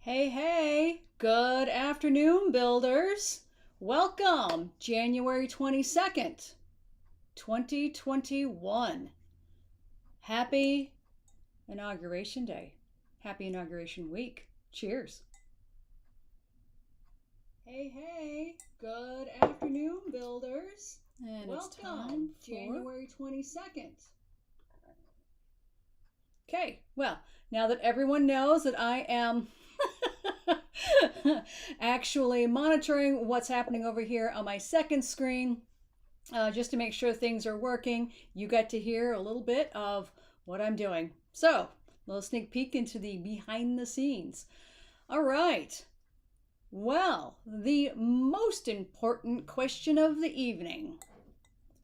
Hey, hey, good afternoon, builders. Welcome, January 22nd, 2021. Happy Inauguration Day. Happy Inauguration Week. Cheers. Hey, hey, good afternoon, builders. And it's time Welcome, for January 22nd. Okay, well, now that everyone knows that I am actually monitoring what's happening over here on my second screen, just to make sure things are working, you got to hear a little bit of what I'm doing. So, a little sneak peek into the behind the scenes. All right. Well, the most important question of the evening.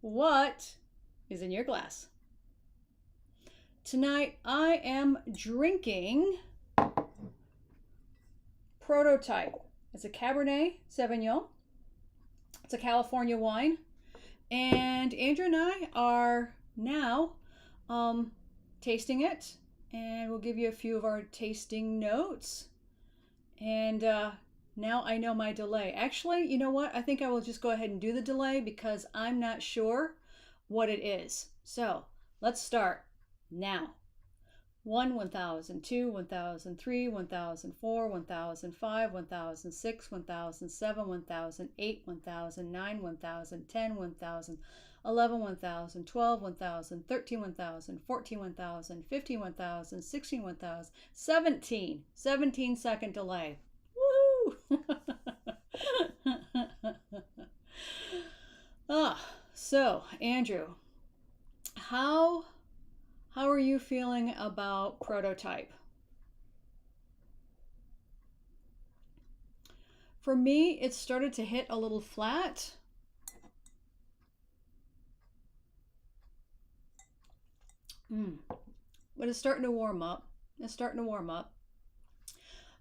What is in your glass? Tonight I am drinking Prototype. It's a Cabernet Sauvignon. It's a California wine. And Andrew and I are now tasting it. And we'll give you a few of our tasting notes. And now I know my delay. Actually, you know what? I think I will just go ahead and do the delay because I'm not sure what it is. So let's start now. 1, 1000, 2, 1003, 1004, 1005, 1006, 1007, 1008, 1009, 1010, 1011, 1012, 1013, 1014, 1000, 15, 1000, 16, 1000, 17-second delay. Woo! So Andrew, how are you feeling about Prototype? For me, it started to hit a little flat. But it's starting to warm up.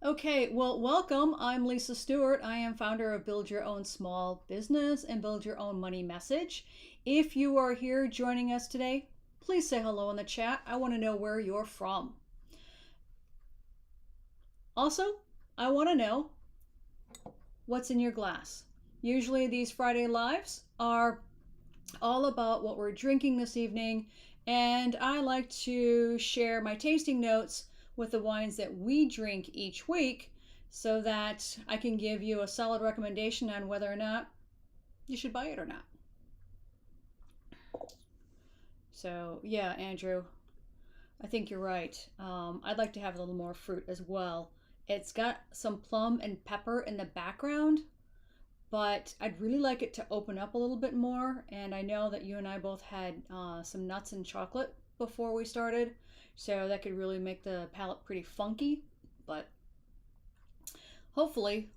Okay, well, welcome. I'm Lisa Stewart. I am founder of Build Your Own Small Business and Build Your Own Money Message. If you are here joining us today, please say hello in the chat. I want to know where you're from. Also, I want to know what's in your glass. Usually these Friday Lives are all about what we're drinking this evening, and I like to share my tasting notes with the wines that we drink each week so that I can give you a solid recommendation on whether or not you should buy it or not. So yeah, Andrew, I think you're right. I'd like to have a little more fruit as well. It's got some plum and pepper in the background, but I'd really like it to open up a little bit more. And I know that you and I both had some nuts and chocolate before we started, so that could really make the palate pretty funky. But hopefully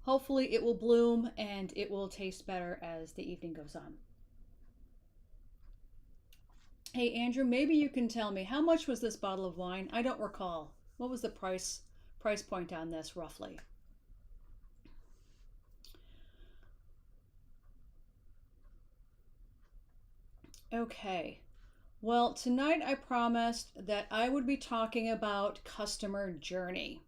it will bloom and it will taste better as the evening goes on. Hey Andrew, maybe you can tell me, how much was this bottle of wine? I don't recall. What was the price point on this roughly? Okay. Well, tonight I promised that I would be talking about customer journey.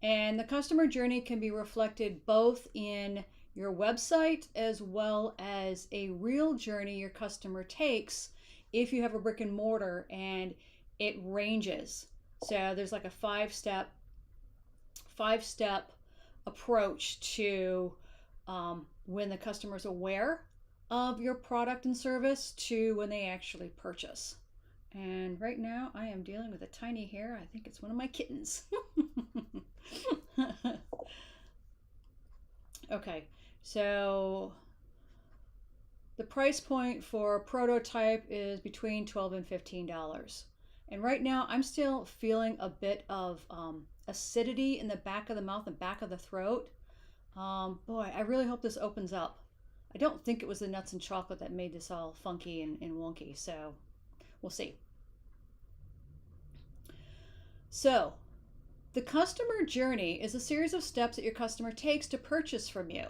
And the customer journey can be reflected both in your website as well as a real journey your customer takes if you have a brick and mortar, and it ranges. So there's like a five-step approach to when the customer's aware of your product and service to when they actually purchase. And right now I am dealing with a tiny hair. I think it's one of my kittens. Okay, so the price point for Prototype is between $12 and $15. And right now I'm still feeling a bit of acidity in the back of the mouth and back of the throat. Boy, I really hope this opens up. I don't think it was the nuts and chocolate that made this all funky and wonky, so we'll see. So, the customer journey is a series of steps that your customer takes to purchase from you.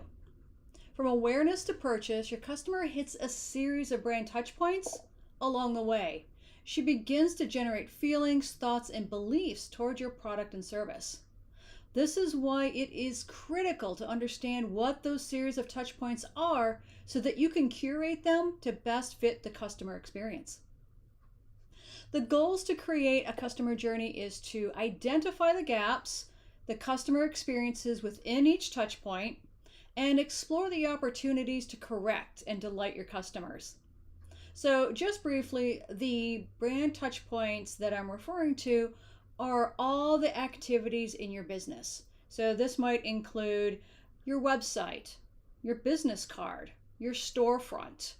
From awareness to purchase, your customer hits a series of brand touch points along the way. She begins to generate feelings, thoughts, and beliefs toward your product and service. This is why it is critical to understand what those series of touch points are so that you can curate them to best fit the customer experience. The goals to create a customer journey is to identify the gaps, the customer experiences within each touch point, and explore the opportunities to correct and delight your customers. So just briefly, the brand touch points that I'm referring to are all the activities in your business. So this might include your website, your business card, your storefront,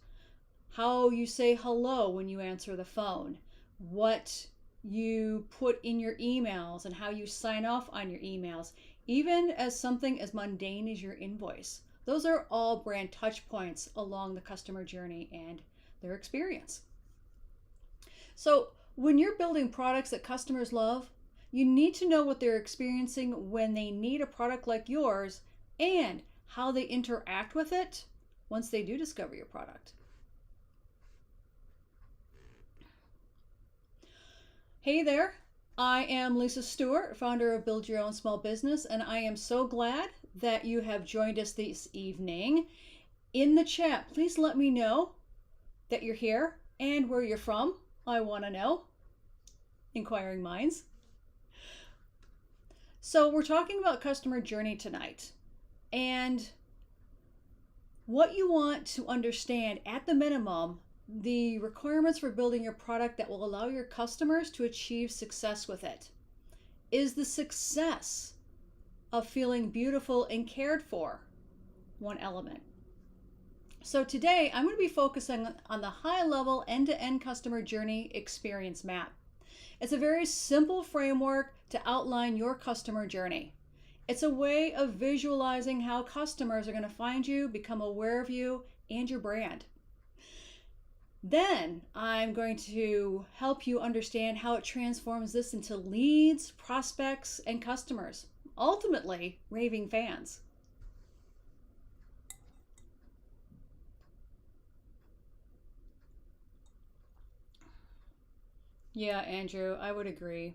how you say hello when you answer the phone, what you put in your emails and how you sign off on your emails, even as something as mundane as your invoice. Those are all brand touch points along the customer journey and their experience. So when you're building products that customers love, you need to know what they're experiencing when they need a product like yours and how they interact with it once they do discover your product. Hey there, I am Lisa Stewart, founder of Build Your Own Small Business, and I am so glad that you have joined us this evening. In the chat, please let me know that you're here and where you're from. I want to know. Inquiring minds. So we're talking about customer journey tonight, and what you want to understand at the minimum, the requirements for building your product that will allow your customers to achieve success with it. Is the success of feeling beautiful and cared for one element? So today I'm going to be focusing on the high-level end-to-end customer journey experience map. It's a very simple framework to outline your customer journey. It's a way of visualizing how customers are going to find you, become aware of you and your brand. Then I'm going to help you understand how it transforms this into leads, prospects, and customers, ultimately raving fans. Yeah, Andrew, I would agree.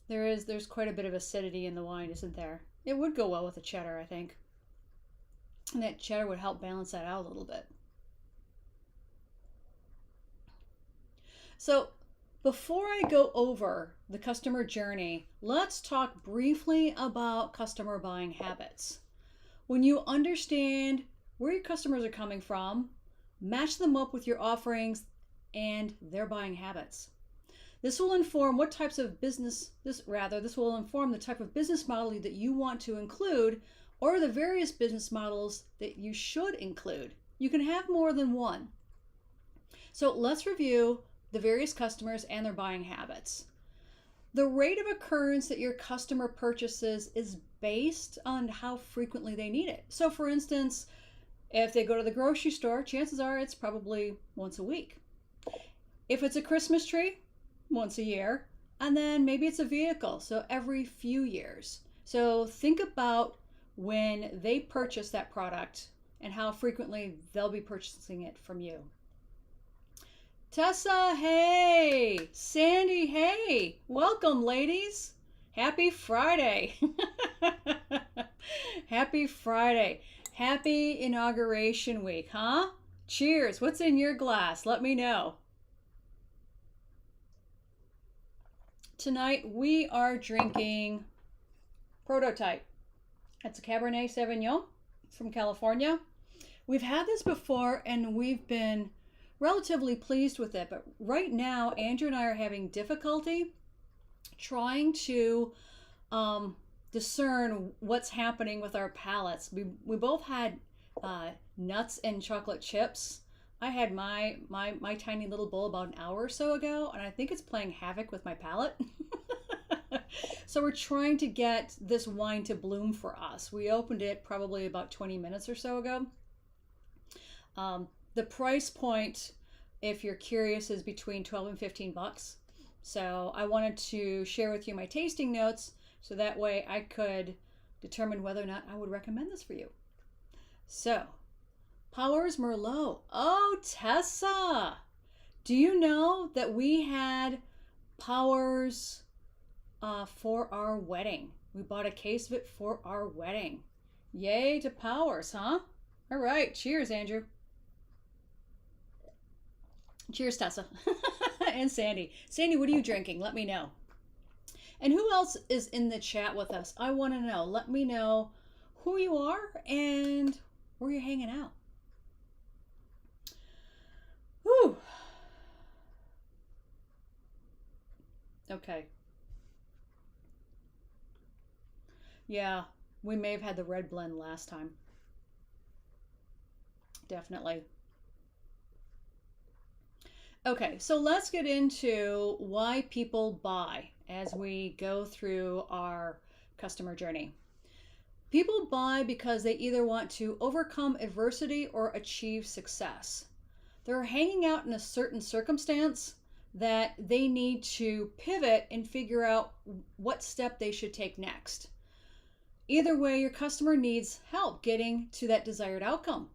There's quite a bit of acidity in the wine, isn't there? It would go well with the cheddar, I think. And that cheddar would help balance that out a little bit. So before I go over the customer journey, let's talk briefly about customer buying habits. When you understand where your customers are coming from, match them up with your offerings and their buying habits. This will inform what types of business, this will inform the type of business model that you want to include or the various business models that you should include. You can have more than one. So let's review the various customers and their buying habits. The rate of occurrence that your customer purchases is based on how frequently they need it. So for instance, if they go to the grocery store, chances are it's probably once a week. If it's a Christmas tree, once a year, and then maybe it's a vehicle, so every few years. So think about when they purchase that product and how frequently they'll be purchasing it from you. Tessa, hey! Sandy, hey! Welcome, ladies! Happy Friday! Happy Friday! Happy Inauguration Week, huh? Cheers! What's in your glass? Let me know. Tonight we are drinking Prototype. It's a Cabernet Sauvignon from California. We've had this before and we've been relatively pleased with it, but right now Andrew and I are having difficulty trying to discern what's happening with our palates. We both had nuts and chocolate chips. I had my tiny little bowl about an hour or so ago, and I think it's playing havoc with my palate. So we're trying to get this wine to bloom for us. We opened it probably about 20 minutes or so ago. The price point, if you're curious, is between 12 and 15 bucks. So I wanted to share with you my tasting notes so that way I could determine whether or not I would recommend this for you. So, Powers Merlot. Oh, Tessa! Do you know that we had Powers for our wedding. We bought a case of it for our wedding. Yay to Powers, huh? All right. Cheers, Andrew. Cheers, Tessa. And Sandy. Sandy, what are you drinking? Let me know. And who else is in the chat with us? I want to know. Let me know who you are and where you're hanging out. Whew. Okay. Yeah, we may have had the red blend last time. Definitely. Okay, so let's get into why people buy as we go through our customer journey. People buy because they either want to overcome adversity or achieve success. They're hanging out in a certain circumstance that they need to pivot and figure out what step they should take next. Either way, your customer needs help getting to that desired outcome.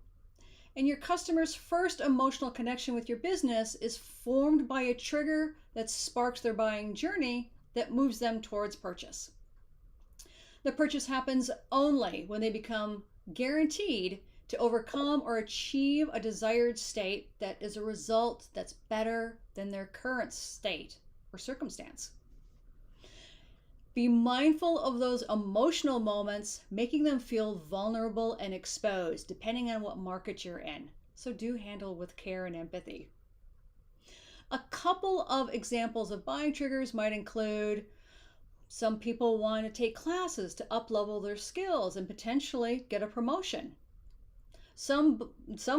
And your customer's first emotional connection with your business is formed by a trigger that sparks their buying journey that moves them towards purchase. The purchase happens only when they become guaranteed to overcome or achieve a desired state that is a result that's better than their current state or circumstance. Be mindful of those emotional moments, making them feel vulnerable and exposed, depending on what market you're in. So do handle with care and empathy. A couple of examples of buying triggers might include some people want to take classes to up-level their skills and potentially get a promotion. Some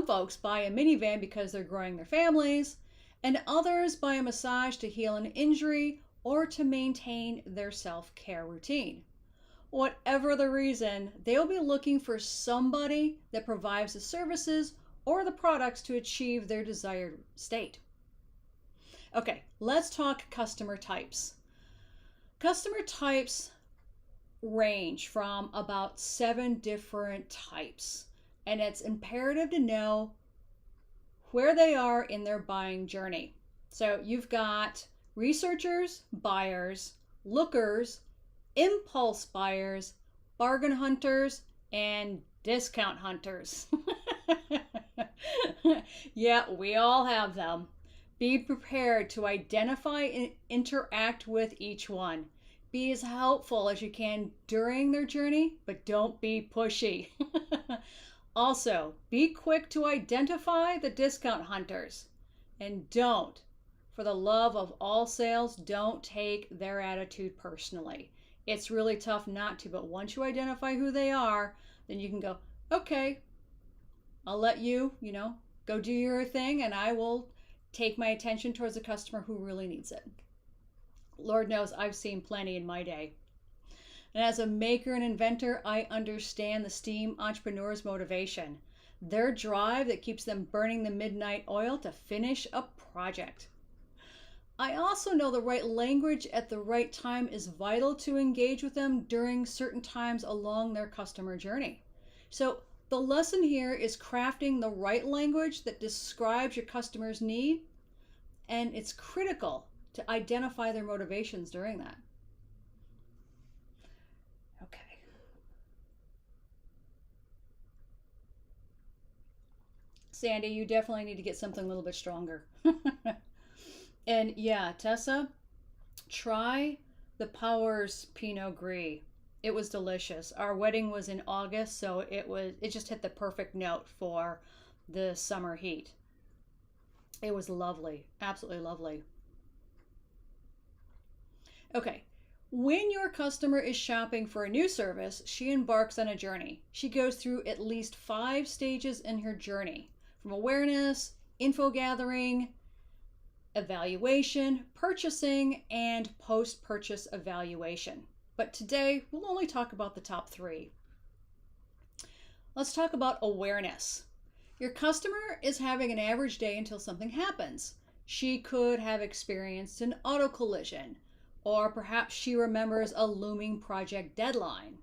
folks buy a minivan because they're growing their families, and others buy a massage to heal an injury or to maintain their self-care routine. Whatever the reason, they'll be looking for somebody that provides the services or the products to achieve their desired state. Okay, let's talk customer types. Customer types range from about 7 different types, and it's imperative to know where they are in their buying journey. So you've got researchers, buyers, lookers, impulse buyers, bargain hunters, and discount hunters. Yeah, we all have them. Be prepared to identify and interact with each one. Be as helpful as you can during their journey, but don't be pushy. Also, be quick to identify the discount hunters. And don't, for the love of all sales, don't take their attitude personally. It's really tough not to, but once you identify who they are, then you can go, okay, I'll let you, go do your thing, and I will take my attention towards a customer who really needs it. Lord knows I've seen plenty in my day. And as a maker and inventor, I understand the STEAM entrepreneur's motivation, their drive that keeps them burning the midnight oil to finish a project. I also know the right language at the right time is vital to engage with them during certain times along their customer journey. So the lesson here is crafting the right language that describes your customer's need, and it's critical to identify their motivations during that. Okay. Sandy, you definitely need to get something a little bit stronger. And yeah, Tessa, try the Powers Pinot Gris. It was delicious. Our wedding was in August, so it just hit the perfect note for the summer heat. It was lovely, absolutely lovely. Okay, when your customer is shopping for a new service, she embarks on a journey. She goes through at least 5 stages in her journey, from awareness, info gathering, evaluation, purchasing, and post-purchase evaluation. But today, we'll only talk about the top 3. Let's talk about awareness. Your customer is having an average day until something happens. She could have experienced an auto collision, or perhaps she remembers a looming project deadline.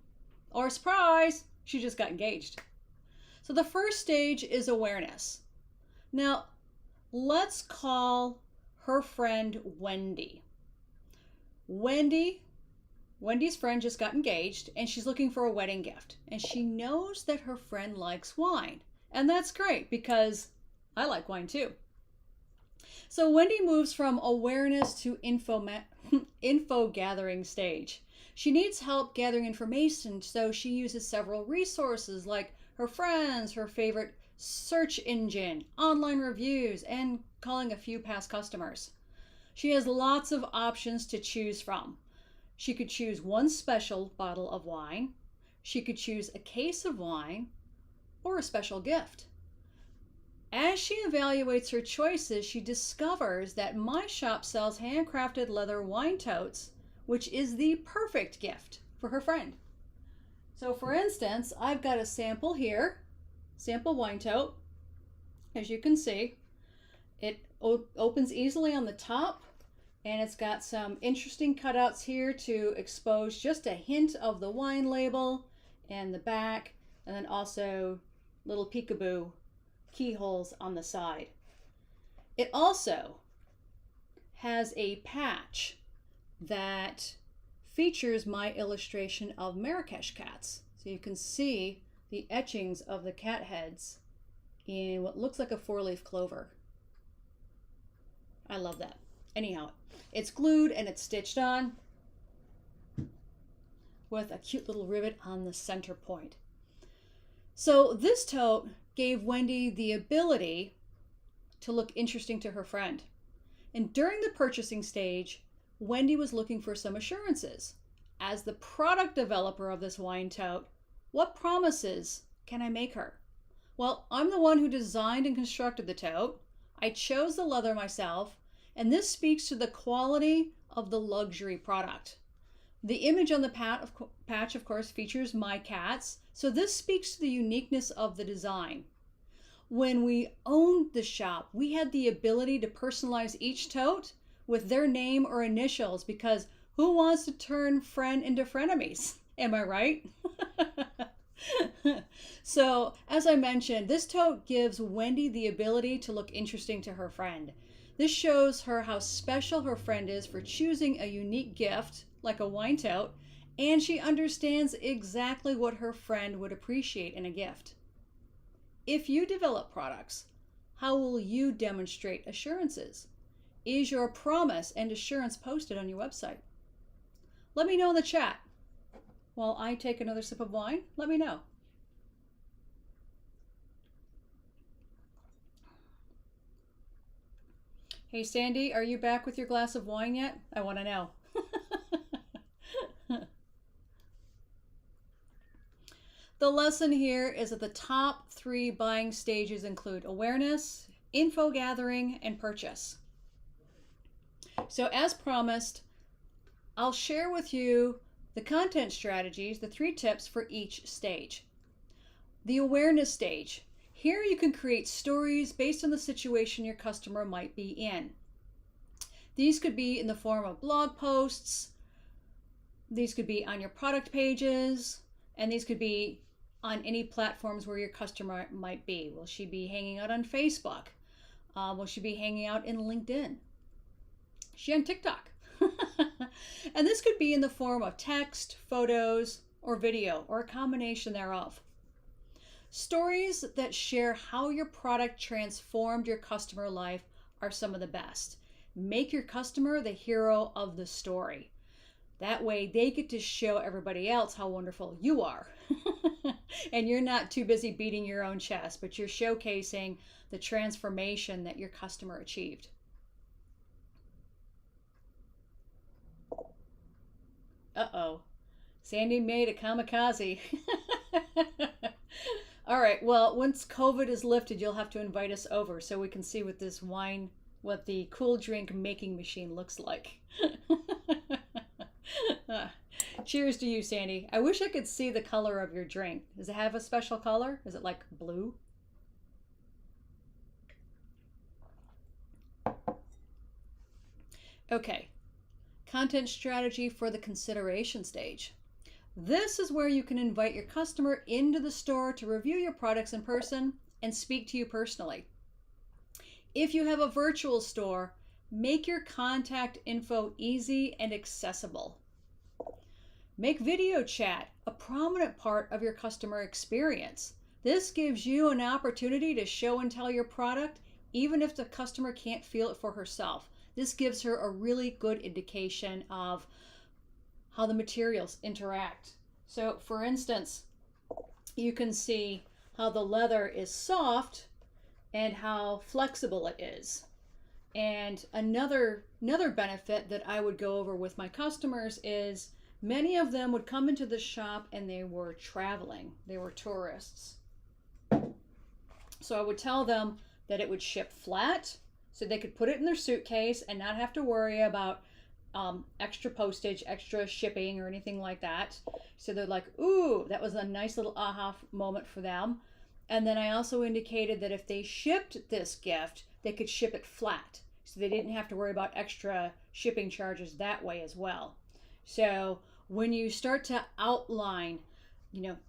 Or surprise, she just got engaged. So the first stage is awareness. Now, let's call her friend Wendy. Wendy Wendy's friend just got engaged and she's looking for a wedding gift. And she knows that her friend likes wine. And that's great because I like wine too. So Wendy moves from awareness to info gathering stage. She needs help gathering information, so she uses several resources like her friends, her favorite search engine, online reviews, and calling a few past customers. She has lots of options to choose from. She could choose one special bottle of wine, she could choose a case of wine, or a special gift. As she evaluates her choices, she discovers that my shop sells handcrafted leather wine totes, which is the perfect gift for her friend. So for instance, I've got a sample here, sample wine tote. As you can see, it opens easily on the top, and it's got some interesting cutouts here to expose just a hint of the wine label and the back, and then also little peekaboo keyholes on the side. It also has a patch that features my illustration of Marrakesh cats. So you can see the etchings of the cat heads in what looks like a 4-leaf clover. I love that. Anyhow, it's glued and it's stitched on with a cute little rivet on the center point. So this tote gave Wendy the ability to look interesting to her friend. And during the purchasing stage, Wendy was looking for some assurances. As the product developer of this wine tote, what promises can I make her? Well, I'm the one who designed and constructed the tote. I chose the leather myself, and this speaks to the quality of the luxury product. The image on the patch, of course, features my cats, so this speaks to the uniqueness of the design. When we owned the shop, we had the ability to personalize each tote with their name or initials, because who wants to turn friend into frenemies? Am I right? So, as I mentioned, this tote gives Wendy the ability to look interesting to her friend. This shows her how special her friend is for choosing a unique gift, like a wine tote, and she understands exactly what her friend would appreciate in a gift. If you develop products, how will you demonstrate assurances? Is your promise and assurance posted on your website? Let me know in the chat. While I take another sip of wine, let me know. Hey Sandy, are you back with your glass of wine yet? I want to know. The lesson here is that the top 3 buying stages include awareness, info gathering, and purchase. So as promised, I'll share with you the content strategies, the 3 tips for each stage. The awareness stage. Here you can create stories based on the situation your customer might be in. These could be in the form of blog posts, these could be on your product pages, and these could be on any platforms where your customer might be. Will she be hanging out on Facebook? Will she be hanging out in LinkedIn? Is she on TikTok? And this could be in the form of text, photos, or video, or a combination thereof. Stories that share how your product transformed your customer life are some of the best. Make your customer the hero of the story. That way they get to show everybody else how wonderful you are. And you're not too busy beating your own chest, but you're showcasing the transformation that your customer achieved. Uh-oh. Sandy made a kamikaze. All right, well, once COVID is lifted, you'll have to invite us over so we can see what this wine, what the cool drink making machine looks like. Cheers to you, Sandy. I wish I could see the color of your drink. Does it have a special color? Is it like blue? Okay, content strategy for the consideration stage. This is where you can invite your customer into the store to review your products in person and speak to you personally. If you have a virtual store, make your contact info easy and accessible. Make video chat a prominent part of your customer experience. This gives you an opportunity to show and tell your product, even if the customer can't feel it for herself. This gives her a really good indication of how the materials interact. So for instance, you can see how the leather is soft and how flexible it is. And another benefit that I would go over with my customers is many of them would come into the shop and they were traveling. They were tourists. So I would tell them that it would ship flat so they could put it in their suitcase and not have to worry about extra postage, extra shipping, or anything like that. So they're like, ooh, that was a nice little aha moment for them. And then I also indicated that if they shipped this gift, they could ship it flat. So they didn't have to worry about extra shipping charges that way as well. So when you start to outline,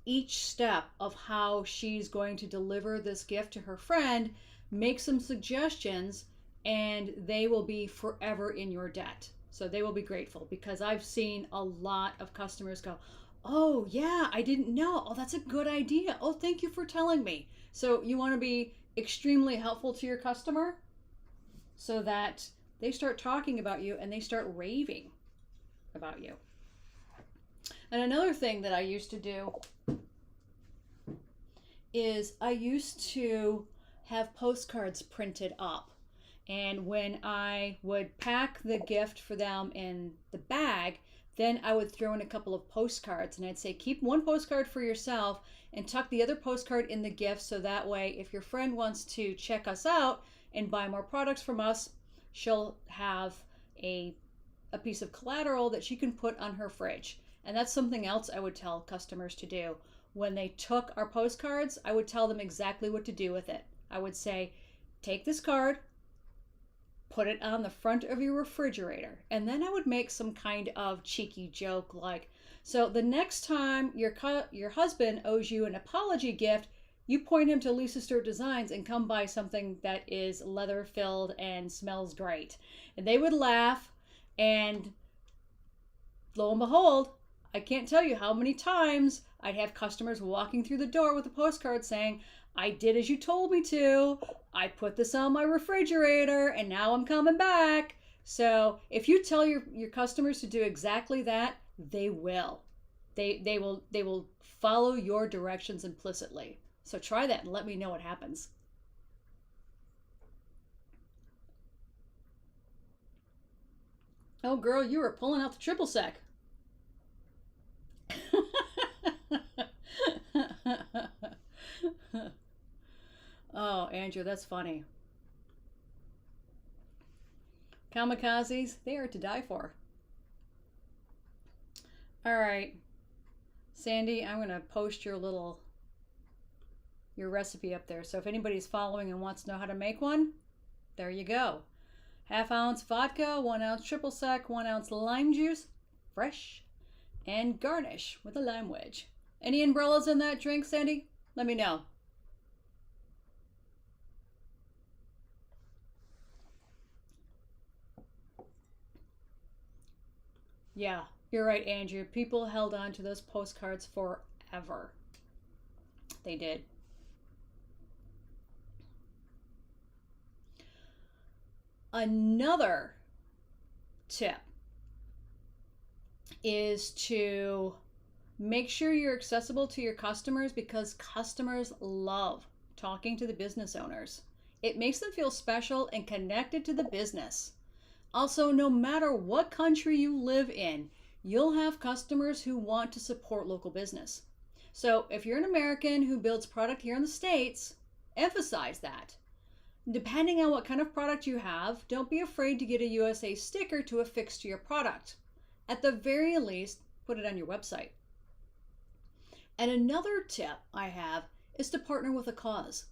each step of how she's going to deliver this gift to her friend, make some suggestions, and they will be forever in your debt. So they will be grateful, because I've seen a lot of customers go, oh yeah, I didn't know. Oh, that's a good idea. Oh, thank you for telling me. So you want to be extremely helpful to your customer so that they start talking about you and they start raving about you. And another thing that I used to do is I used to have postcards printed up. And when I would pack the gift for them in the bag, then I would throw in a couple of postcards, and I'd say, keep one postcard for yourself and tuck the other postcard in the gift, so that way if your friend wants to check us out and buy more products from us, she'll have a piece of collateral that she can put on her fridge. And that's something else I would tell customers to do. When they took our postcards, I would tell them exactly what to do with it. I would say, take this card, put it on the front of your refrigerator. And then I would make some kind of cheeky joke like, so the next time your husband owes you an apology gift, you point him to Lisa Stewart Designs and come buy something that is leather filled and smells great. And they would laugh, and lo and behold, I can't tell you how many times I'd have customers walking through the door with a postcard saying, I did as you told me to. I put this on my refrigerator and now I'm coming back. So if you tell your customers to do exactly that, they will. They will follow your directions implicitly. So try that and let me know what happens. Oh girl, you were pulling out the triple sec. Oh, Andrew, that's funny. Kamikazes, they are to die for. All right, Sandy, I'm going to post your recipe up there. So if anybody's following and wants to know how to make one, there you go. 1/2 ounce vodka, 1 ounce triple sec, 1 ounce lime juice, fresh, and garnish with a lime wedge. Any umbrellas in that drink, Sandy? Let me know. Yeah, you're right, Andrew. People held on to those postcards forever. They did. Another tip is to make sure you're accessible to your customers, because customers love talking to the business owners. It makes them feel special and connected to the business. Also, no matter what country you live in, you'll have customers who want to support local business. So if you're an American who builds product here in the States, emphasize that. Depending on what kind of product you have, don't be afraid to get a USA sticker to affix to your product. At the very least, put it on your website. And another tip I have is to partner with a cause.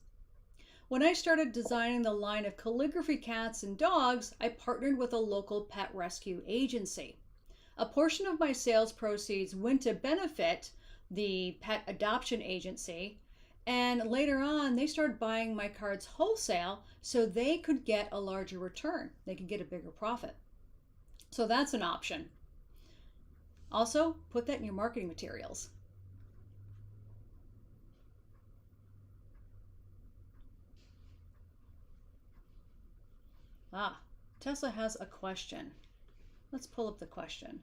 When I started designing the line of calligraphy cats and dogs, I partnered with a local pet rescue agency. A portion of my sales proceeds went to benefit the pet adoption agency, and later on they started buying my cards wholesale so they could get a larger return. They could get a bigger profit. So that's an option. Also, put that in your marketing materials. Tessa has a question. Let's pull up the question.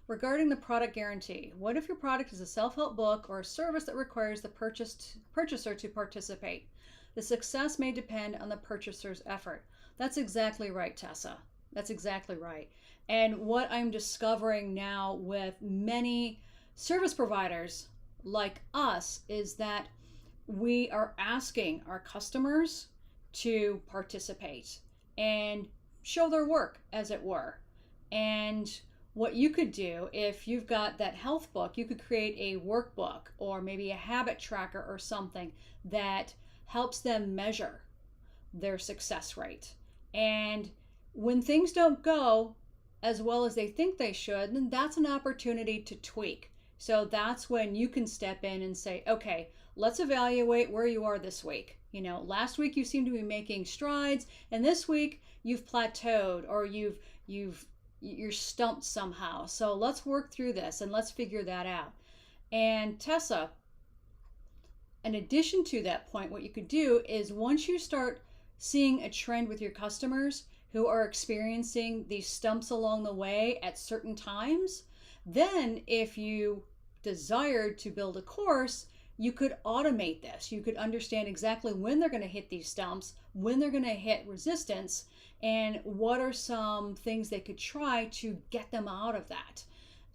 Regarding the product guarantee, what if your product is a self-help book or a service that requires the purchaser to participate? The success may depend on the purchaser's effort. That's exactly right, Tessa. That's exactly right. And what I'm discovering now with many service providers like us is that we are asking our customers to participate and show their work, as it were. And what you could do, if you've got that health book, you could create a workbook or maybe a habit tracker or something that helps them measure their success rate. And when things don't go as well as they think they should, then that's an opportunity to tweak. So that's when you can step in and say, okay, let's evaluate where you are this week. You know, last week you seem to be making strides, and this week you've plateaued or you're stumped somehow. So let's work through this and let's figure that out. And Tessa, in addition to that point, what you could do is once you start seeing a trend with your customers who are experiencing these stumps along the way at certain times, then if you desired to build a course, you could automate this. You could understand exactly when they're going to hit these stumps, when they're going to hit resistance, and what are some things they could try to get them out of that.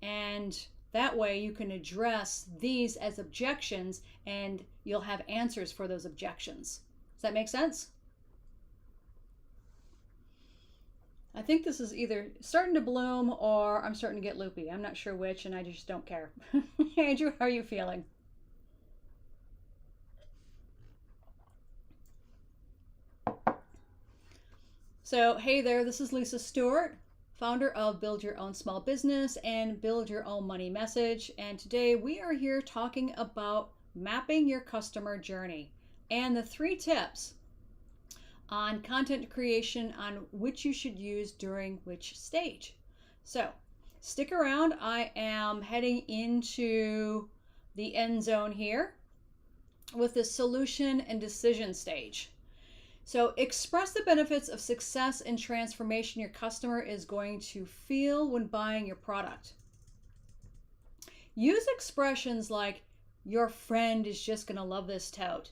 And that way you can address these as objections and you'll have answers for those objections. Does that make sense? I think this is either starting to bloom or I'm starting to get loopy. I'm not sure which, and I just don't care. Andrew, how are you feeling? So, hey there, this is Lisa Stewart, founder of Build Your Own Small Business and Build Your Own Money Message. And today we are here talking about mapping your customer journey and the 3 tips on content creation on which you should use during which stage. So, stick around. I am heading into the end zone here with the solution and decision stage. So express the benefits of success and transformation your customer is going to feel when buying your product. Use expressions like, your friend is just going to love this tote.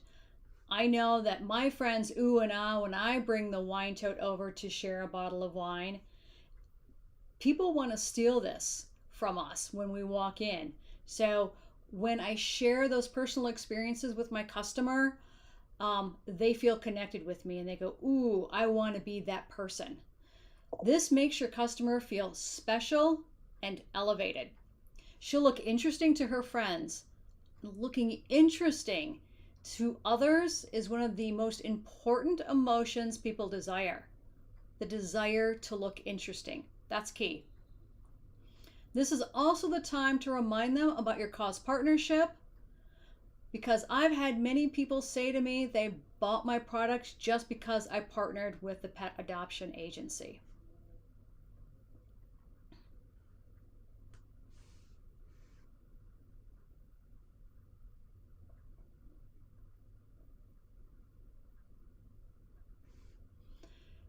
I know that my friends ooh and ah when I bring the wine tote over to share a bottle of wine. People want to steal this from us when we walk in. So when I share those personal experiences with my customer, they feel connected with me and they go, ooh, I want to be that person. This makes your customer feel special and elevated. She'll look interesting to her friends. Looking interesting to others is one of the most important emotions people desire. The desire to look interesting. That's key. This is also the time to remind them about your cause partnership, because I've had many people say to me they bought my products just because I partnered with the pet adoption agency.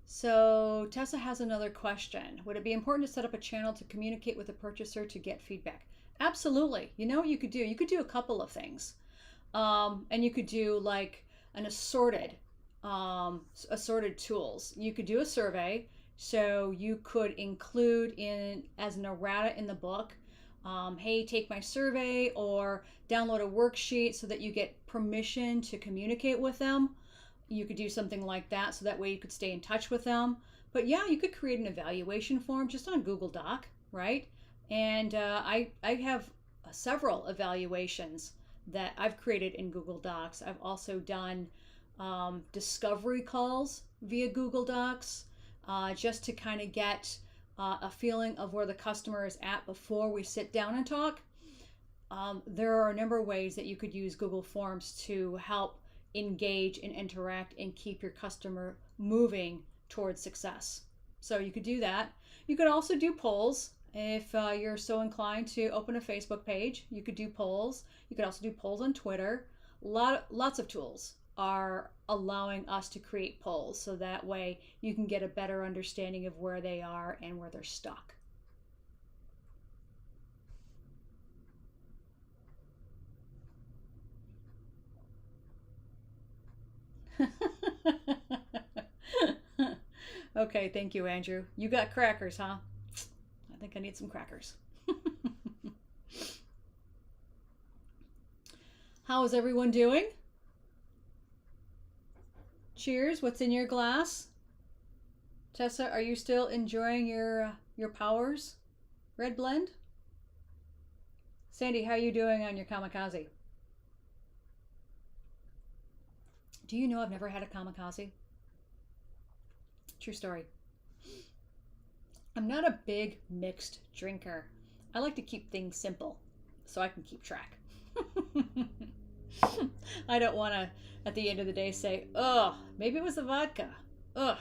So Tessa has another question. Would it be important to set up a channel to communicate with the purchaser to get feedback? Absolutely. You know what you could do? You could do a couple of things. And you could do like an assorted tools. You could do a survey. So you could include in as an errata in the book, hey, take my survey, or download a worksheet so that you get permission to communicate with them. You could do something like that so that way you could stay in touch with them. But yeah, you could create an evaluation form just on Google Doc, right? And I have several evaluations that I've created in Google Docs. I've also done discovery calls via Google Docs just to kind of get a feeling of where the customer is at before we sit down and talk. There are a number of ways that you could use Google Forms to help engage and interact and keep your customer moving towards success. So you could do that. You could also do polls If you're so inclined to open a Facebook page, you could do polls. You could also do polls on Twitter. Lots of tools are allowing us to create polls, so that way you can get a better understanding of where they are and where they're stuck. Okay, thank you, Andrew. You got crackers, huh? I think I need some crackers. How is everyone doing? Cheers. What's in your glass? Tessa, are you still enjoying your Powers red blend? Sandy, how are you doing on your kamikaze? Do you know I've never had a kamikaze? True story. I'm not a big mixed drinker. I like to keep things simple so I can keep track. I don't want to, at the end of the day, say, oh, maybe it was the vodka. Ugh,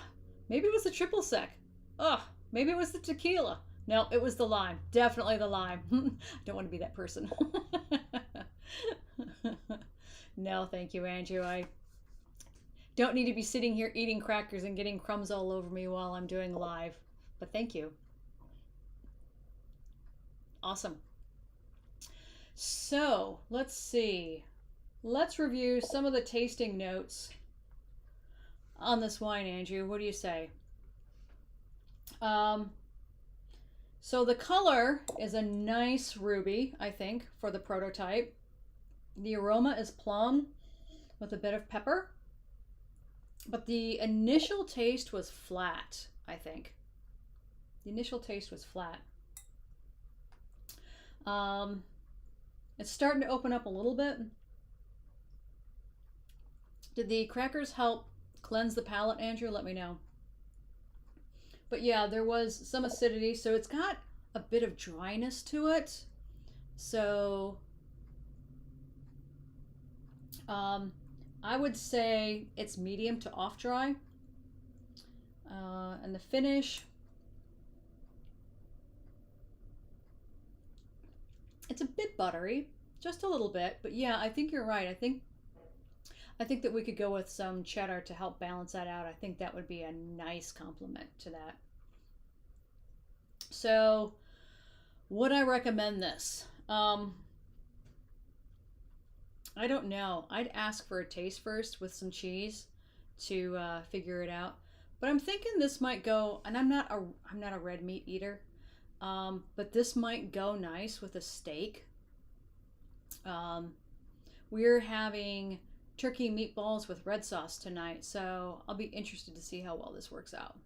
maybe it was the triple sec. Ugh, maybe it was the tequila. No, it was the lime. Definitely the lime. I don't want to be that person. No, thank you, Andrew. I don't need to be sitting here eating crackers and getting crumbs all over me while I'm doing live. But thank you. Awesome. So let's see. Let's review some of the tasting notes on this wine, Andrew. What do you say? So the color is a nice ruby, I think, for the prototype. The aroma is plum with a bit of pepper. But the initial taste was flat, I think. The initial taste was flat. It's starting to open up a little bit. Did the crackers help cleanse the palate, Andrew? Let me know. But yeah, there was some acidity, so it's got a bit of dryness to it. So I would say it's medium to off dry. And the finish, it's a bit buttery, just a little bit, but yeah, I think you're right. I think that we could go with some cheddar to help balance that out. I think that would be a nice complement to that. So would I recommend this? I don't know. I'd ask for a taste first with some cheese to figure it out. But I'm thinking this might go, and I'm not a red meat eater, but this might go nice with a steak. We're having turkey meatballs with red sauce tonight, so I'll be interested to see how well this works out.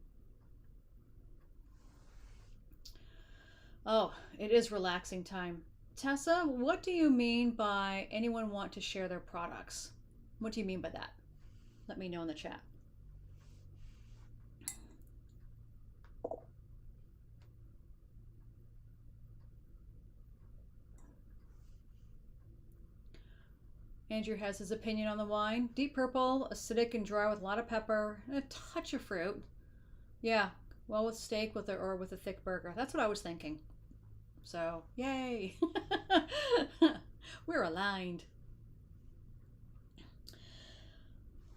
Oh, it is relaxing time. Tessa, what do you mean by anyone want to share their products? What do you mean by that? Let me know in the chat. Andrew has his opinion on the wine. Deep purple, acidic and dry with a lot of pepper, and a touch of fruit. Yeah, well with steak or with a thick burger. That's what I was thinking. So, yay! We're aligned.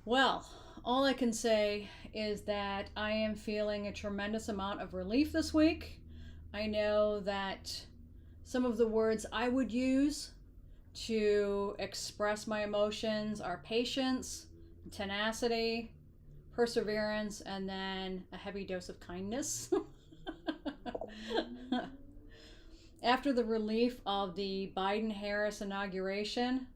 Well, all I can say is that I am feeling a tremendous amount of relief this week. I know that some of the words I would use to express my emotions are patience, tenacity, perseverance, and then a heavy dose of kindness. After the relief of the Biden-Harris inauguration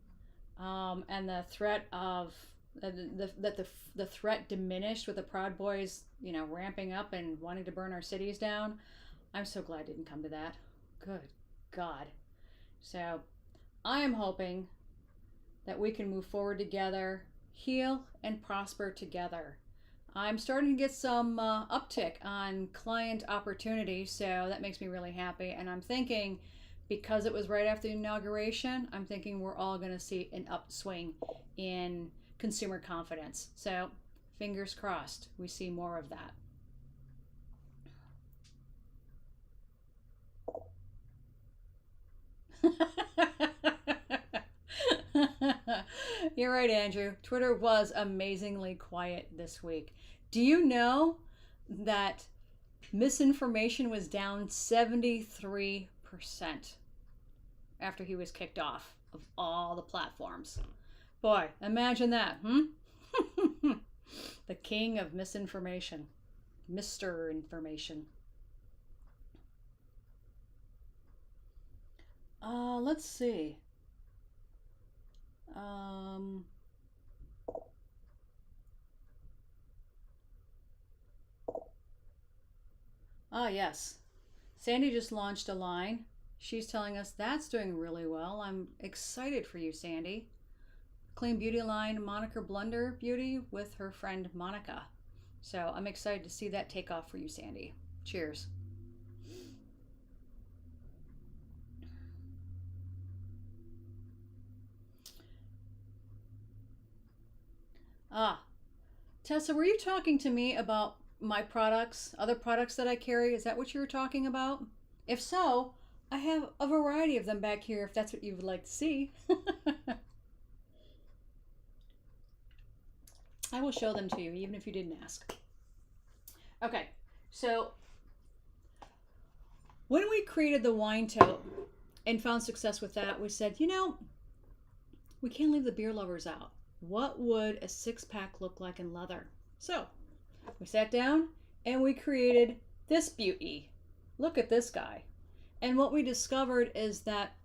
and the threat of the threat diminished with the Proud Boys, ramping up and wanting to burn our cities down, I'm so glad it didn't come to that. Good God. So I am hoping that we can move forward together, heal and prosper together. I'm starting to get some uptick on client opportunities, so that makes me really happy. And I'm thinking, because it was right after the inauguration, I'm thinking we're all going to see an upswing in consumer confidence. So fingers crossed, we see more of that. You're right, Andrew. Twitter was amazingly quiet this week. Do you know that misinformation was down 73% after he was kicked off of all the platforms? Boy, imagine that, The king of misinformation, Mr. Information. Let's see. Yes. Sandy just launched a line. She's telling us that's doing really well. I'm excited for you, Sandy. Clean beauty line, Moniker Blunder Beauty with her friend Monica. So I'm excited to see that take off for you, Sandy. Cheers. Tessa, were you talking to me about my products, other products that I carry? Is that what you were talking about? If so, I have a variety of them back here if that's what you would like to see. I will show them to you even if you didn't ask. Okay, so when we created the wine tote and found success with that, we said, we can't leave the beer lovers out. What would a 6-pack look like in leather? So we sat down and we created this beauty. Look at this guy. And what we discovered is that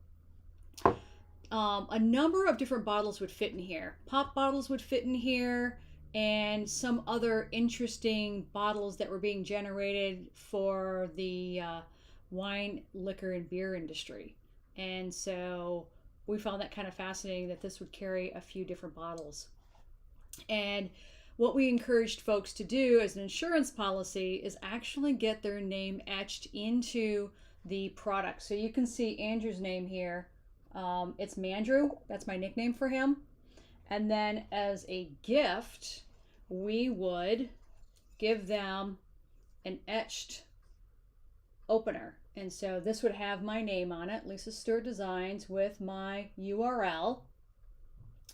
a number of different bottles would fit in here. Pop bottles would fit in here, and some other interesting bottles that were being generated for the wine, liquor, and beer industry. And so we found that kind of fascinating that this would carry a few different bottles. And what we encouraged folks to do as an insurance policy is actually get their name etched into the product. So you can see Andrew's name here. It's Mandrew. That's my nickname for him. And then as a gift, we would give them an etched opener. And so this would have my name on it, Lisa Stewart Designs, with my URL.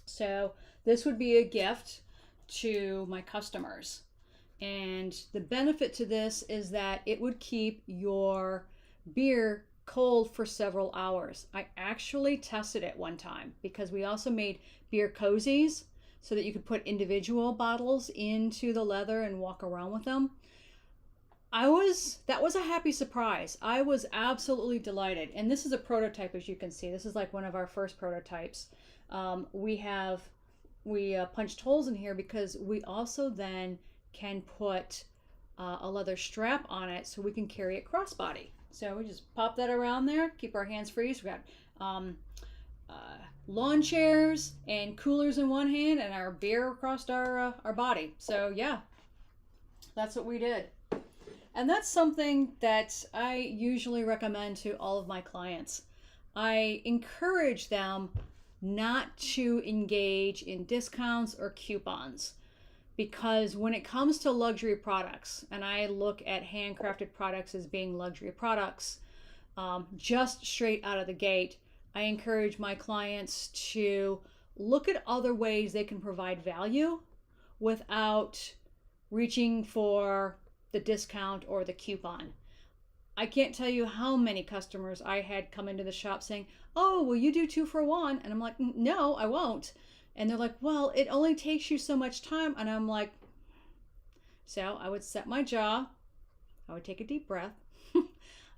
So this would be a gift to my customers. And the benefit to this is that it would keep your beer cold for several hours. I actually tested it one time because we also made beer cozies so that you could put individual bottles into the leather and walk around with them. That was a happy surprise. I was absolutely delighted. And this is a prototype, as you can see. This is like one of our first prototypes. We punched holes in here because we also then can put a leather strap on it so we can carry it crossbody. So we just pop that around there, keep our hands free. So we got lawn chairs and coolers in one hand and our beer across our body. So yeah, that's what we did. And that's something that I usually recommend to all of my clients. I encourage them not to engage in discounts or coupons, because when it comes to luxury products, and I look at handcrafted products as being luxury products, just straight out of the gate, I encourage my clients to look at other ways they can provide value without reaching for the discount or the coupon. I can't tell you how many customers I had come into the shop saying, "Oh, will you do 2 for 1?" And I'm like, "No, I won't." And they're like, "Well, it only takes you so much time." And I'm like, so I would set my jaw, I would take a deep breath,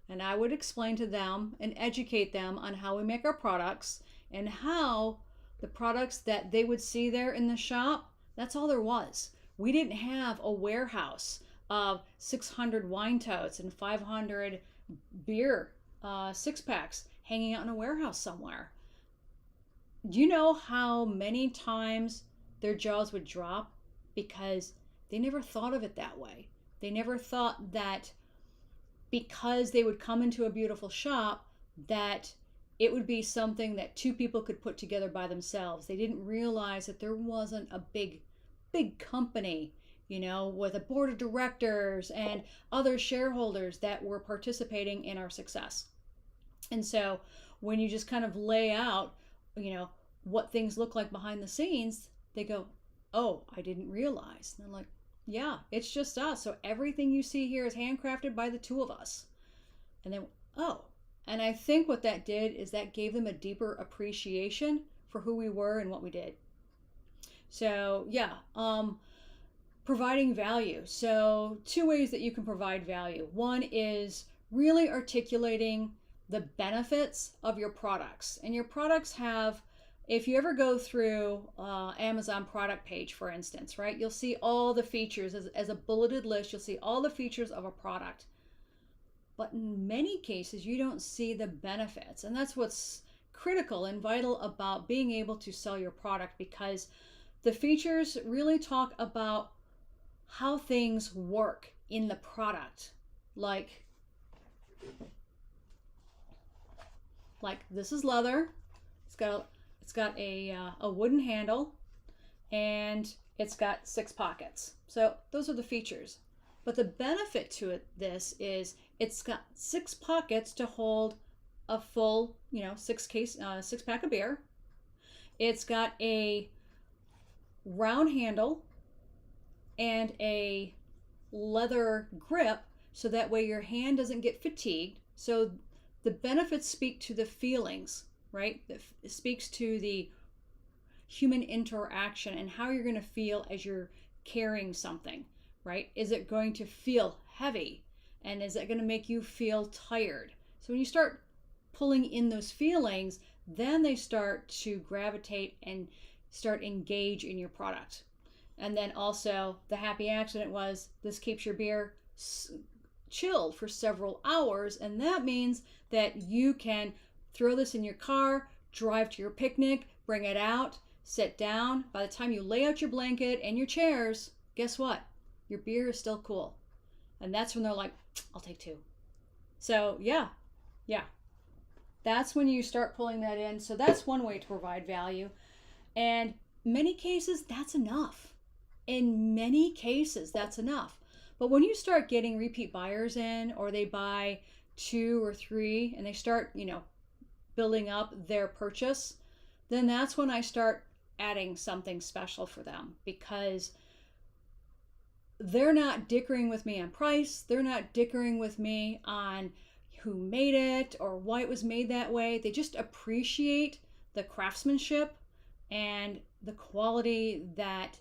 and I would explain to them and educate them on how we make our products and how the products that they would see there in the shop, that's all there was. We didn't have a warehouse of 600 wine totes and 500 beer 6-packs hanging out in a warehouse somewhere. Do you know how many times their jaws would drop because they never thought of it that way? They never thought that because they would come into a beautiful shop that it would be something that 2 people could put together by themselves. They didn't realize that there wasn't a big company, with a board of directors and other shareholders that were participating in our success. And so when you just kind of lay out, what things look like behind the scenes, they go, oh, I didn't realize. And I'm like, yeah, it's just us. So everything you see here is handcrafted by the two of us. And then, oh. And I think what that did is that gave them a deeper appreciation for who we were and what we did. So yeah, providing value. So two ways that you can provide value. One is really articulating the benefits of your products. And your products have, if you ever go through Amazon product page, for instance, right, you'll see all the features as a bulleted list. You'll see all the features of a product. But in many cases, you don't see the benefits. And that's what's critical and vital about being able to sell your product, because the features really talk about how things work in the product. Like this is leather. It's got a wooden handle, and it's got 6 pockets. So those are the features. But the benefit to this is it's got 6 pockets to hold a full, 6 pack of beer. It's got a round handle and a leather grip, so that way your hand doesn't get fatigued. So the benefits speak to the feelings, right? It speaks to the human interaction and how you're going to feel as you're carrying something, right? Is it going to feel heavy? And is it going to make you feel tired? So when you start pulling in those feelings, then they start to gravitate and start engage in your product. And then also the happy accident was this keeps your beer chilled for several hours, and that means that you can throw this in your car, drive to your picnic, bring it out, sit down. By the time you lay out your blanket and your chairs, guess what? Your beer is still cool. And that's when they're like, I'll take 2. So yeah. That's when you start pulling that in. So that's one way to provide value. And many cases, that's enough. In many cases, that's enough. But when you start getting repeat buyers in, or they buy 2 or 3 and they start, building up their purchase, then that's when I start adding something special for them, because they're not dickering with me on price. They're not dickering with me on who made it or why it was made that way. They just appreciate the craftsmanship and the quality that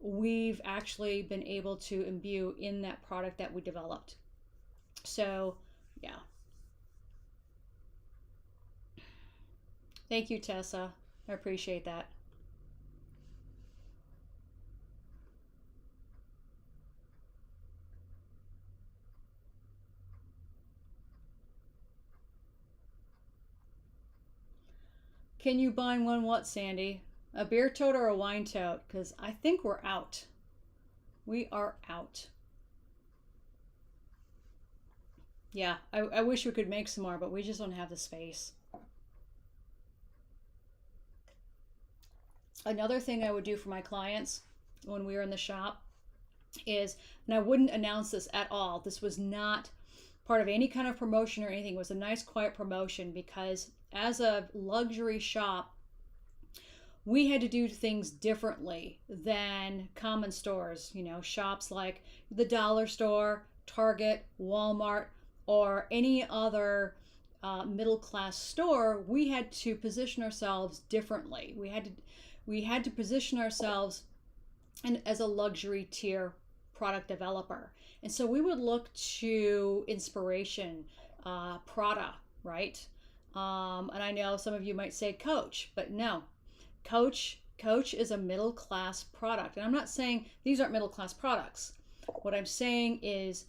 we've actually been able to imbue in that product that we developed. So, yeah. Thank you, Tessa. I appreciate that. Can you bind one what, Sandy? A beer tote or a wine tote? Because I think we're out. We are out. Yeah, I wish we could make some more, but we just don't have the space. Another thing I would do for my clients when we were in the shop is, and I wouldn't announce this at all, this was not part of any kind of promotion or anything. It was a nice quiet promotion, because as a luxury shop, we had to do things differently than common stores, shops like the dollar store, Target, Walmart, or any other middle class store. We had to position ourselves differently. We had to position ourselves as a luxury tier product developer. And so we would look to inspiration, Prada, right? And I know some of you might say Coach, but no. Coach is a middle class product. And I'm not saying these aren't middle class products. What I'm saying is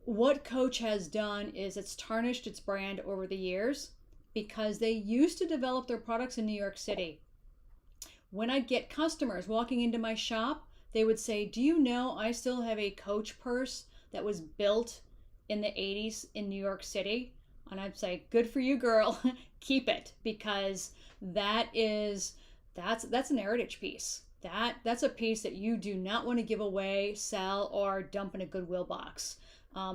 what Coach has done is it's tarnished its brand over the years, because they used to develop their products in New York City. When I get customers walking into my shop, they would say, do you know I still have a Coach purse that was built in the 80s in New York City? And I'd say, good for you, girl. Keep it, because that's an heritage piece. That's a piece that you do not want to give away, sell, or dump in a Goodwill box.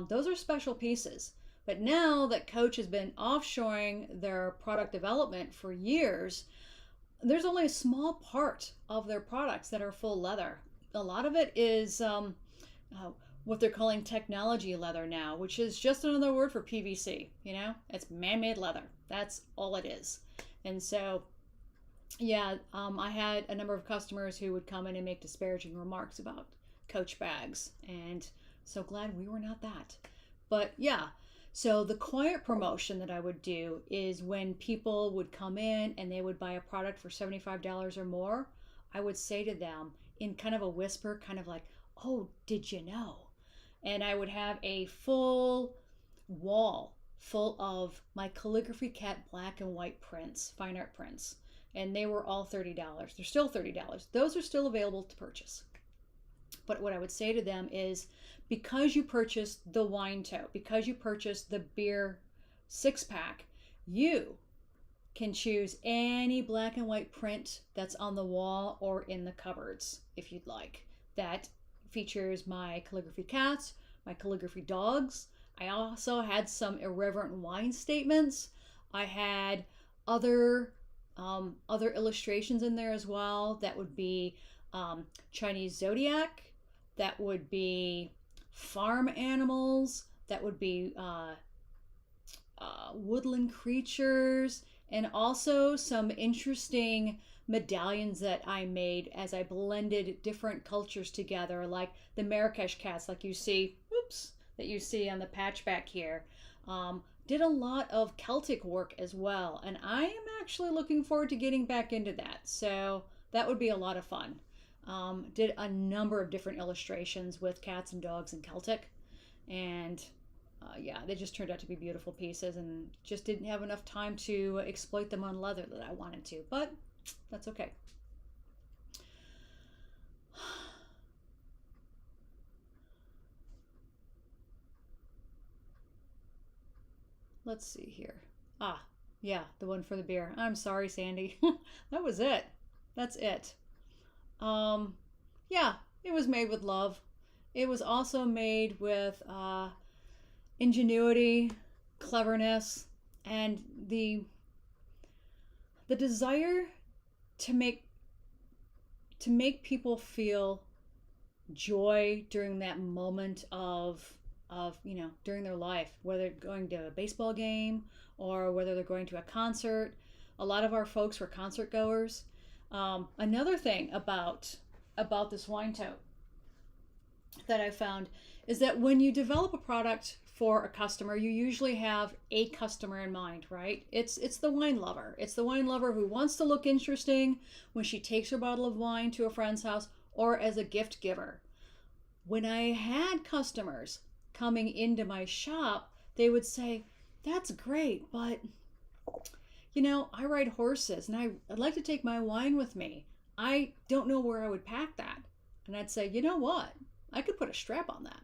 Those are special pieces. But now that Coach has been offshoring their product development for years, there's only a small part of their products that are full leather. A lot of it is uh, what they're calling technology leather now, which is just another word for PVC. You know, it's man-made leather. That's all it is. And so, yeah, I had a number of customers who would come in and make disparaging remarks about Coach bags, and so glad we were not that. But yeah, so the quiet promotion that I would do is when people would come in and they would buy a product for $75 or more, I would say to them in kind of a whisper, kind of like, "Oh, did you know?" And I would have a full wall full of my calligraphy cat black and white prints, fine art prints. And they were all $30. They're still $30. Those are still available to purchase. But what I would say to them is, because you purchased the wine tote, because you purchased the beer 6-pack, you can choose any black and white print that's on the wall or in the cupboards if you'd like. That features my calligraphy cats, my calligraphy dogs. I also had some irreverent wine statements. I had other other illustrations in there as well. That would be Chinese zodiac. That would be farm animals. That would be woodland creatures, and also some interesting medallions that I made as I blended different cultures together, like the Marrakesh cats, like you see, whoops, that you see on the patch back here. Did a lot of Celtic work as well, and I am actually looking forward to getting back into that. So that would be a lot of fun. Did a number of different illustrations with cats and dogs and Celtic, and yeah, they just turned out to be beautiful pieces, and just didn't have enough time to exploit them on leather that I wanted to, but that's okay. Let's see here. Ah, yeah, the one for the beer. I'm sorry, Sandy. That was it. That's it. Um, yeah, it was made with love. It was also made with ingenuity, cleverness, and the desire to make people feel joy during that moment of during their life, whether they're going to a baseball game or whether they're going to a concert. A lot of our folks were concert goers. Another thing about this wine tote that I found is that when you develop a product for a customer, you usually have a customer in mind, right? It's the wine lover. It's the wine lover who wants to look interesting when she takes her bottle of wine to a friend's house or as a gift giver. When I had customers coming into my shop, they would say, "That's great, but I ride horses and I'd like to take my wine with me. I don't know where I would pack that." And I'd say, "You know what? I could put a strap on that."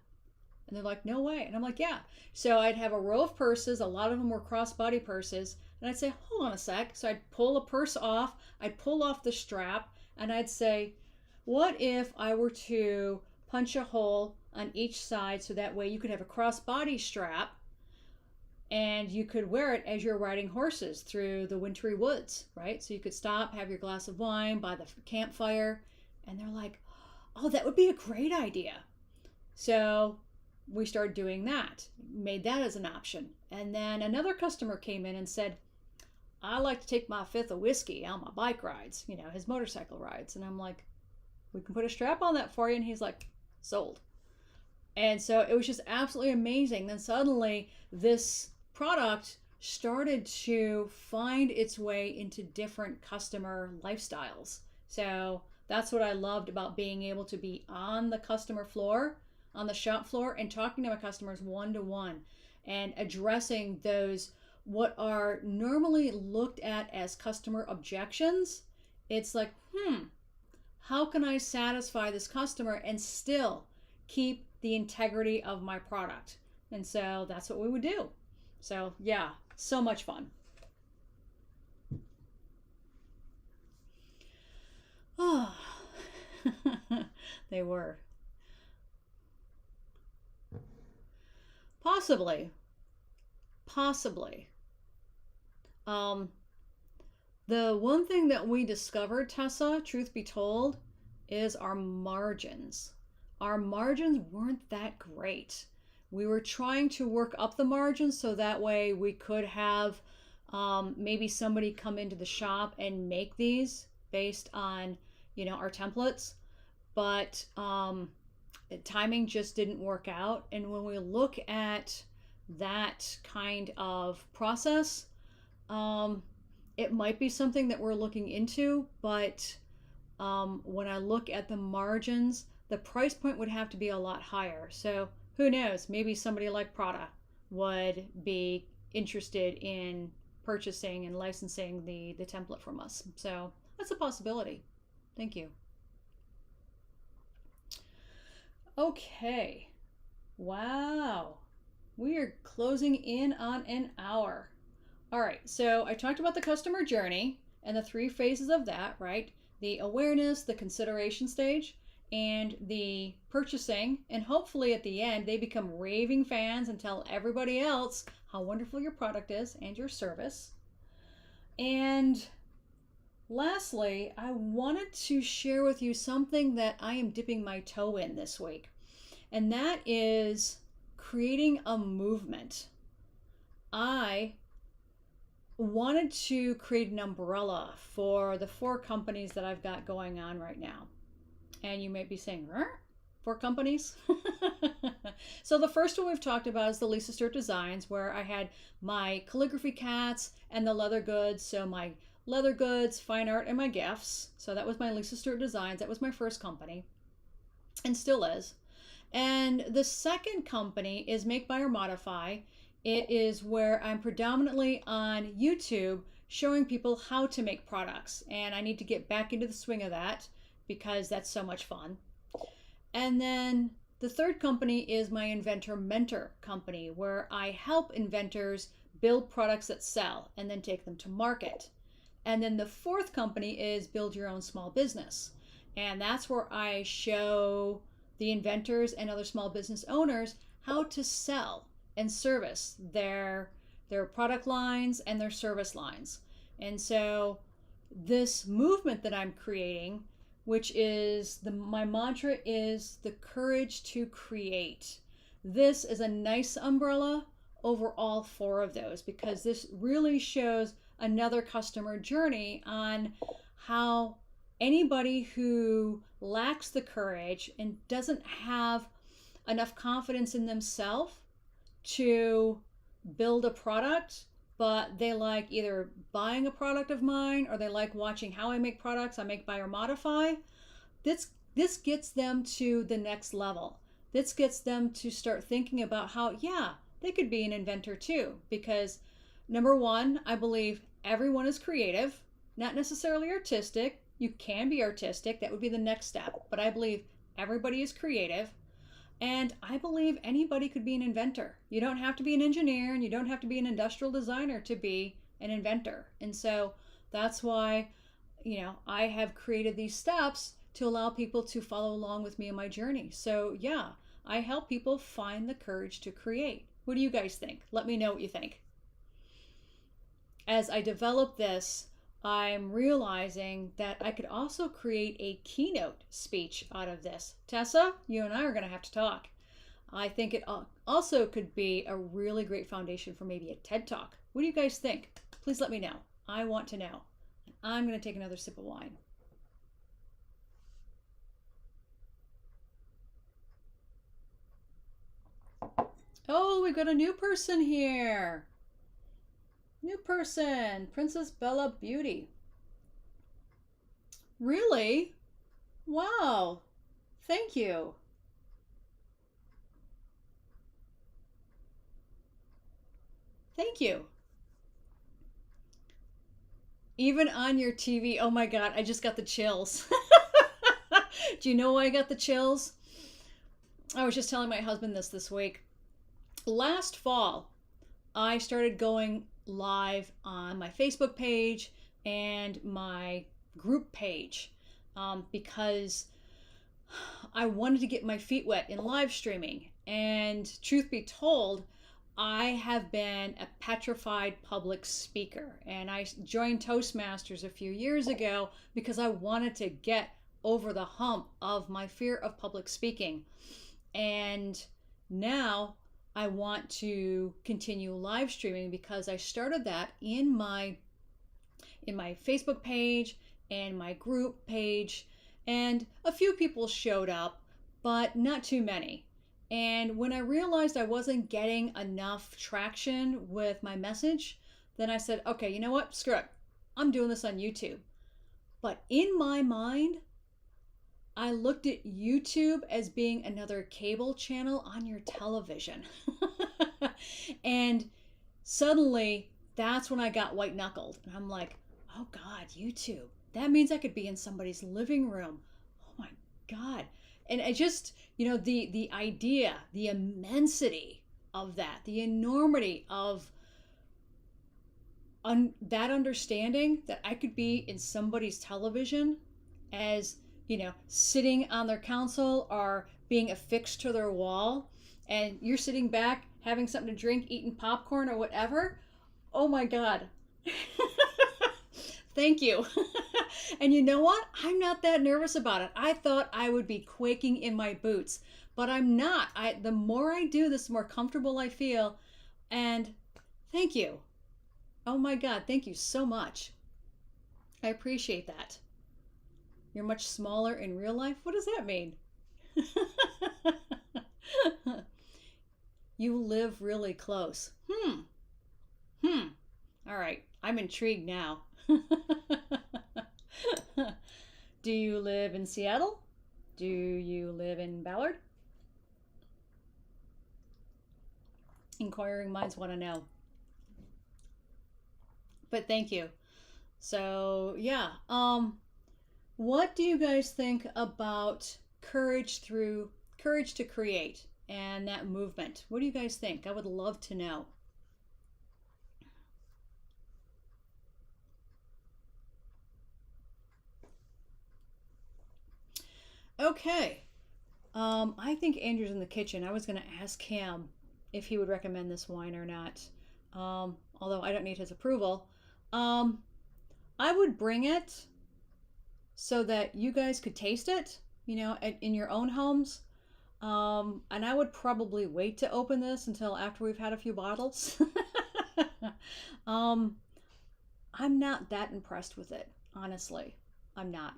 And they're like, "No way." And I'm like, "Yeah." So I'd have a row of purses. A lot of them were crossbody purses. And I'd say, "Hold on a sec." So I'd pull a purse off. I'd pull off the strap. And I'd say, "What if I were to punch a hole on each side so that way you could have a crossbody strap and you could wear it as you're riding horses through the wintry woods," right? So you could stop, have your glass of wine by the campfire. And they're like, "Oh, that would be a great idea." So we started doing that, made that as an option. And then another customer came in and said, "I like to take my fifth of whiskey on my bike rides, his motorcycle rides." And I'm like, "We can put a strap on that for you." And he's like, "Sold." And so it was just absolutely amazing. Then suddenly this product started to find its way into different customer lifestyles. So that's what I loved about being able to be on the customer floor, on the shop floor, and talking to my customers one to one and addressing those what are normally looked at as customer objections. It's like, how can I satisfy this customer and still keep the integrity of my product? And so that's what we would do. So yeah, so much fun. Oh, they were. Possibly. Possibly. Um, The one thing that we discovered, Tessa, truth be told, is our margins. Our margins weren't that great. We were trying to work up the margins so that way we could have maybe somebody come into the shop and make these based on, our templates. But the timing just didn't work out. And when we look at that kind of process, um, it might be something that we're looking into, but when I look at the margins, the price point would have to be a lot higher. So who knows? Maybe somebody like Prada would be interested in purchasing and licensing the template from us. So that's a possibility. Thank you. Okay. Wow. We are closing in on an hour. All right. So I talked about the customer journey and the three phases of that, right? The awareness, the consideration stage, and the purchasing. And hopefully at the end, they become raving fans and tell everybody else how wonderful your product is and your service. And lastly, I wanted to share with you something that I am dipping my toe in this week, and that is creating a movement. I wanted to create an umbrella for the 4 companies that I've got going on right now. And you may be saying, 4 companies? So the first one we've talked about is the Lisa Stewart Designs, where I had my calligraphy cats and the leather goods. So my leather goods, fine art, and my gifts. So that was my Lisa Stewart Designs. That was my first company and still is. And the second company is Make, Buy, or Modify. It is where I'm predominantly on YouTube showing people how to make products. And I need to get back into the swing of that because that's so much fun. And then the third company is my Inventor Mentor company, where I help inventors build products that sell and then take them to market. And then the fourth company is Build Your Own Small Business. And that's where I show the inventors and other small business owners how to sell and service their product lines and their service lines. And so this movement that I'm creating, which is my mantra is the courage to create. This is a nice umbrella over all 4 of those because this really shows another customer journey on how anybody who lacks the courage and doesn't have enough confidence in themselves to build a product, but they like either buying a product of mine or they like watching how I make products. I make, buy, or modify. This gets them to the next level. This gets them to start thinking about how, yeah, they could be an inventor too. Because number one, I believe everyone is creative, not necessarily artistic. You can be artistic. That would be the next step. But I believe everybody is creative. And I believe anybody could be an inventor. You don't have to be an engineer and you don't have to be an industrial designer to be an inventor. And so that's why, I have created these steps to allow people to follow along with me in my journey. So yeah, I help people find the courage to create. What do you guys think? Let me know what you think. As I develop this, I'm realizing that I could also create a keynote speech out of this. Tessa, you and I are going to have to talk. I think it also could be a really great foundation for maybe a TED Talk. What do you guys think? Please let me know. I want to know. I'm going to take another sip of wine. Oh, we've got a new person here. New person, Princess Bella Beauty. Really? Wow. Thank you. Thank you. Even on your TV. Oh my God, I just got the chills. Do you know why I got the chills? I was just telling my husband this week. Last fall, I started going live on my Facebook page and my group page because I wanted to get my feet wet in live streaming. And truth be told, I have been a petrified public speaker, and I joined Toastmasters a few years ago because I wanted to get over the hump of my fear of public speaking. And now I want to continue live streaming because I started that in my Facebook page and my group page, and a few people showed up, but not too many. And when I realized I wasn't getting enough traction with my message, then I said, okay, you know what? Screw it. I'm doing this on YouTube. But in my mind, I looked at YouTube as being another cable channel on your television. And suddenly, that's when I got white knuckled. And I'm like, oh God, YouTube. That means I could be in somebody's living room. Oh my God. And I just, the idea, the immensity of that, the enormity of that understanding that I could be in somebody's television as, sitting on their console or being affixed to their wall, and you're sitting back having something to drink, eating popcorn or whatever. Oh my God. Thank you. And you know what? I'm not that nervous about it. I thought I would be quaking in my boots, but I'm not. The more I do this, the more comfortable I feel. And thank you. Oh my God, thank you so much. I appreciate that. You're much smaller in real life? What does that mean? You live really close. All right, I'm intrigued now. Do you live in Seattle? Do you live in Ballard? Inquiring minds want to know. But thank you. So yeah, what do you guys think about courage to create and that movement? What do you guys think? I would love to know. Okay. I think Andrew's in the kitchen. I was going to ask him if he would recommend this wine or not. Although I don't need his approval. I would bring it so that you guys could taste it, in your own homes. And I would probably wait to open this until after we've had a few bottles. I'm not that impressed with it, honestly. I'm not.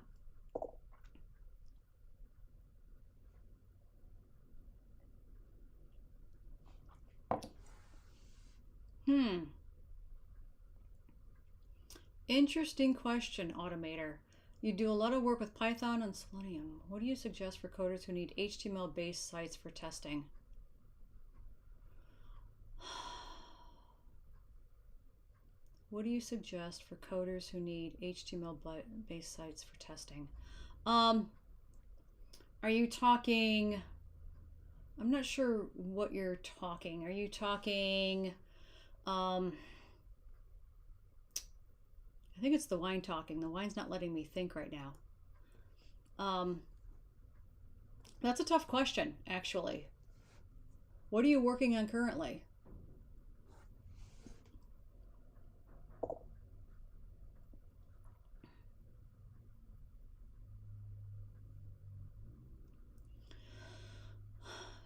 Interesting question, Automator. You do a lot of work with Python and Selenium. What do you suggest for coders who need HTML-based sites for testing? What do you suggest for coders who need HTML-based sites for testing? Are you talking... I'm not sure what you're talking. Are you talking... I think it's the wine talking. The wine's not letting me think right now. That's a tough question, actually. What are you working on currently?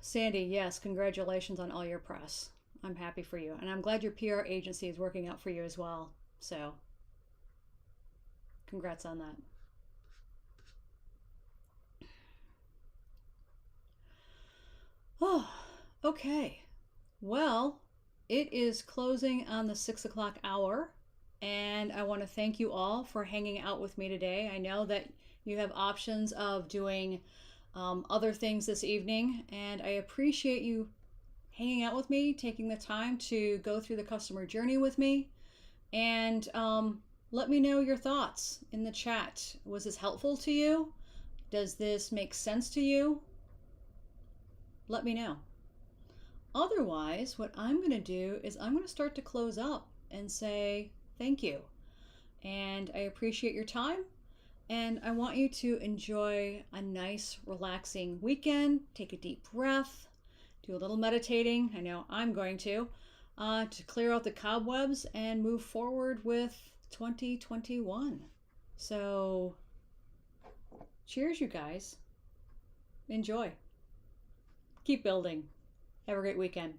Sandy, yes, congratulations on all your press. I'm happy for you. And I'm glad your PR agency is working out for you as well. So, congrats on that. Oh, okay. Well, it is closing on the 6 o'clock hour, and I want to thank you all for hanging out with me today. I know that you have options of doing other things this evening, and I appreciate you hanging out with me, taking the time to go through the customer journey with me, and let me know your thoughts in the chat. Was this helpful to you? Does this make sense to you? Let me know. Otherwise, what I'm going to do is I'm going to start to close up and say thank you. And I appreciate your time. And I want you to enjoy a nice, relaxing weekend. Take a deep breath do a little meditating. I know I'm going to clear out the cobwebs and move forward with 2021. So, cheers, you guys. Enjoy. Keep building. Have a great weekend.